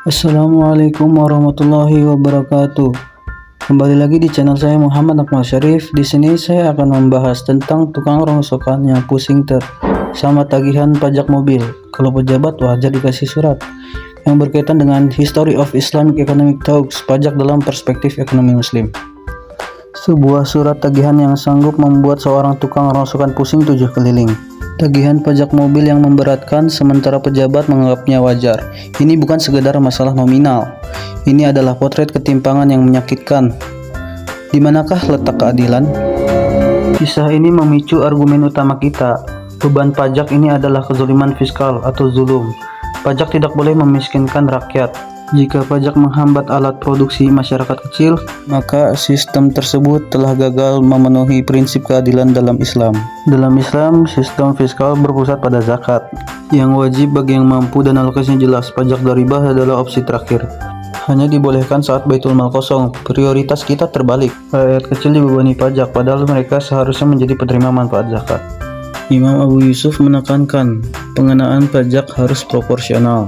Assalamualaikum warahmatullahi wabarakatuh. Kembali lagi di channel saya Muhammad Akmal Syarif. Di sini saya akan membahas tentang tukang rongsokan yang pusing sama tagihan pajak mobil. Kalau pejabat wajar dikasih surat yang berkaitan dengan History of Islamic Economic Talks, pajak dalam perspektif ekonomi muslim. Sebuah surat tagihan yang sanggup membuat seorang tukang rongsokan pusing 7 keliling. Tagihan pajak mobil yang memberatkan sementara pejabat menganggapnya wajar. Ini bukan sekedar masalah nominal. Ini adalah potret ketimpangan yang menyakitkan. Di manakah letak keadilan? Kisah ini memicu argumen utama kita. Beban pajak ini adalah kezaliman fiskal atau zulum. Pajak tidak boleh memiskinkan rakyat. Jika pajak menghambat alat produksi masyarakat kecil, maka sistem tersebut telah gagal memenuhi prinsip keadilan dalam Islam. Dalam Islam, sistem fiskal berpusat pada zakat, yang wajib bagi yang mampu dan alokasinya jelas. Pajak dari riba adalah opsi terakhir. Hanya dibolehkan saat baitul mal kosong. Prioritas kita terbalik. Rakyat kecil dibebani pajak, padahal mereka seharusnya menjadi penerima manfaat zakat. Imam Abu Yusuf menekankan, pengenaan pajak harus proporsional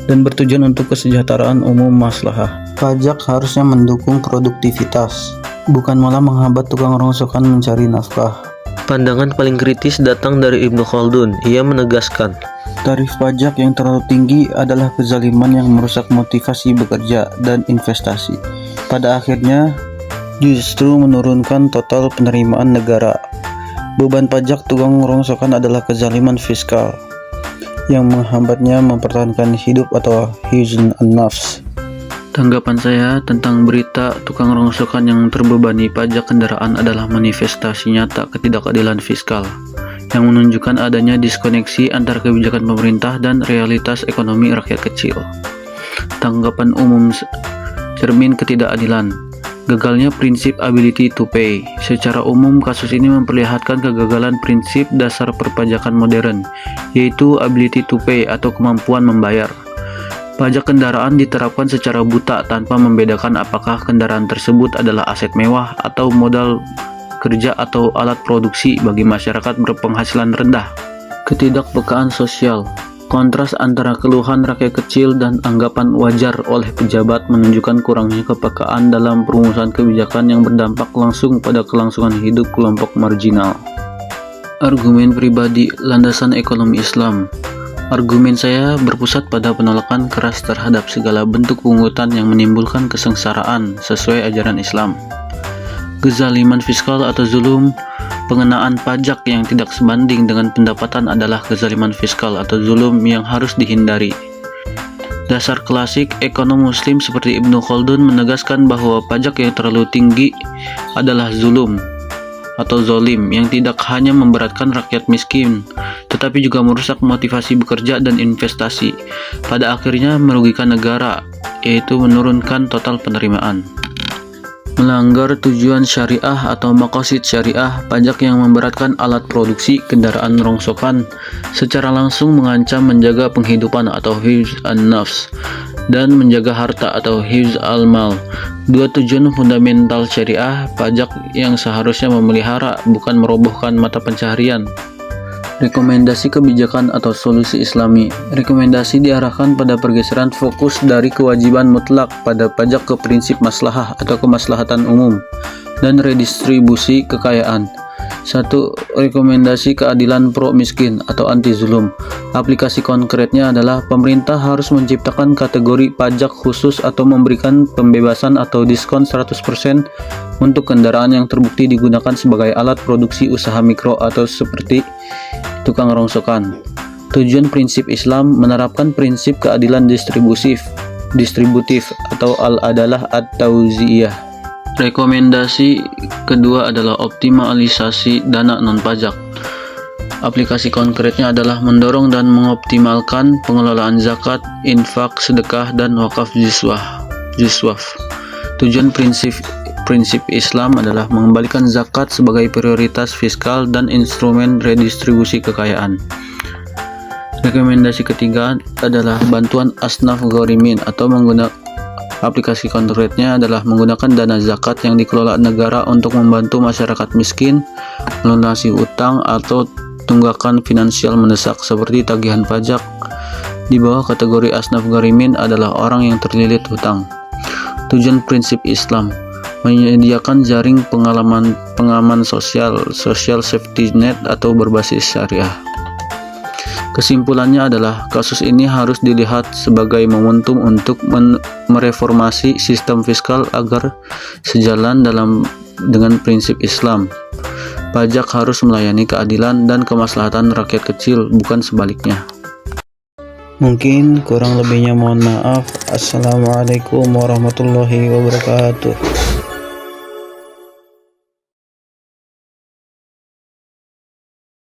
dan bertujuan untuk kesejahteraan umum maslahah. Pajak harusnya mendukung produktivitas, bukan malah menghambat tukang rongsokan mencari nafkah. Pandangan paling kritis datang dari Ibnu Khaldun. Ia menegaskan, tarif pajak yang terlalu tinggi adalah kezaliman yang merusak motivasi bekerja dan investasi. Pada akhirnya, justru menurunkan total penerimaan negara. Beban pajak tukang rongsokan adalah kezaliman fiskal yang menghambatnya mempertahankan hidup atau hizn an-nafs. Tanggapan saya tentang berita tukang rongsokan yang terbebani pajak kendaraan adalah manifestasi nyata ketidakadilan fiskal yang menunjukkan adanya diskoneksi antara kebijakan pemerintah dan realitas ekonomi rakyat kecil. Tanggapan umum cermin ketidakadilan. Gagalnya prinsip ability to pay. Secara umum, kasus ini memperlihatkan kegagalan prinsip dasar perpajakan modern, yaitu ability to pay atau kemampuan membayar. Pajak kendaraan diterapkan secara buta tanpa membedakan apakah kendaraan tersebut adalah aset mewah atau modal kerja atau alat produksi bagi masyarakat berpenghasilan rendah. Ketidakpekaan sosial. Kontras antara keluhan rakyat kecil dan anggapan wajar oleh pejabat menunjukkan kurangnya kepekaan dalam perumusan kebijakan yang berdampak langsung pada kelangsungan hidup kelompok marginal. Argumen pribadi, landasan ekonomi Islam. Argumen saya berpusat pada penolakan keras terhadap segala bentuk pungutan yang menimbulkan kesengsaraan sesuai ajaran Islam. Kezaliman fiskal atau zulum. Pengenaan pajak yang tidak sebanding dengan pendapatan adalah kezaliman fiskal atau zulum yang harus dihindari. Dasar klasik ekonom muslim seperti Ibnu Khaldun menegaskan bahwa pajak yang terlalu tinggi adalah zulum atau zolim yang tidak hanya memberatkan rakyat miskin, tetapi juga merusak motivasi bekerja dan investasi. Pada akhirnya merugikan negara, yaitu menurunkan total penerimaan. Melanggar tujuan syariah atau maqasid syariah, pajak yang memberatkan alat produksi kendaraan rongsokan secara langsung mengancam menjaga penghidupan atau hifz an-nafs dan menjaga harta atau hifz al-mal. Dua tujuan fundamental syariah, pajak yang seharusnya memelihara bukan merobohkan mata pencaharian. Rekomendasi kebijakan atau solusi Islami. Rekomendasi diarahkan pada pergeseran fokus dari kewajiban mutlak pada pajak ke prinsip maslahah atau kemaslahatan umum dan redistribusi kekayaan. 1. Rekomendasi keadilan pro miskin atau anti zulum. Aplikasi konkretnya adalah pemerintah harus menciptakan kategori pajak khusus atau memberikan pembebasan atau diskon 100% untuk kendaraan yang terbukti digunakan sebagai alat produksi usaha mikro atau seperti tukang rongsokan. Tujuan prinsip Islam menerapkan prinsip keadilan distributif atau al-adalah at-tauzi'iyah. Rekomendasi kedua adalah optimalisasi dana non-pajak. Aplikasi konkretnya adalah mendorong dan mengoptimalkan pengelolaan zakat, infak, sedekah, dan wakaf jiswaf. Tujuan prinsip Islam adalah mengembalikan zakat sebagai prioritas fiskal dan instrumen redistribusi kekayaan. Rekomendasi ketiga adalah bantuan asnaf ghorimin atau aplikasi konkretnya adalah menggunakan dana zakat yang dikelola negara untuk membantu masyarakat miskin, melunasi utang atau tunggakan finansial mendesak seperti tagihan pajak, Di bawah kategori asnaf gharimin adalah orang yang terlilit hutang. Tujuan prinsip Islam menyediakan jaring pengaman sosial safety net atau berbasis syariah. Kesimpulannya adalah kasus ini harus dilihat sebagai momentum untuk mereformasi sistem fiskal agar sejalan dengan prinsip Islam. Pajak harus melayani keadilan dan kemaslahatan rakyat kecil, bukan sebaliknya. Mungkin kurang lebihnya mohon maaf. Assalamualaikum warahmatullahi wabarakatuh.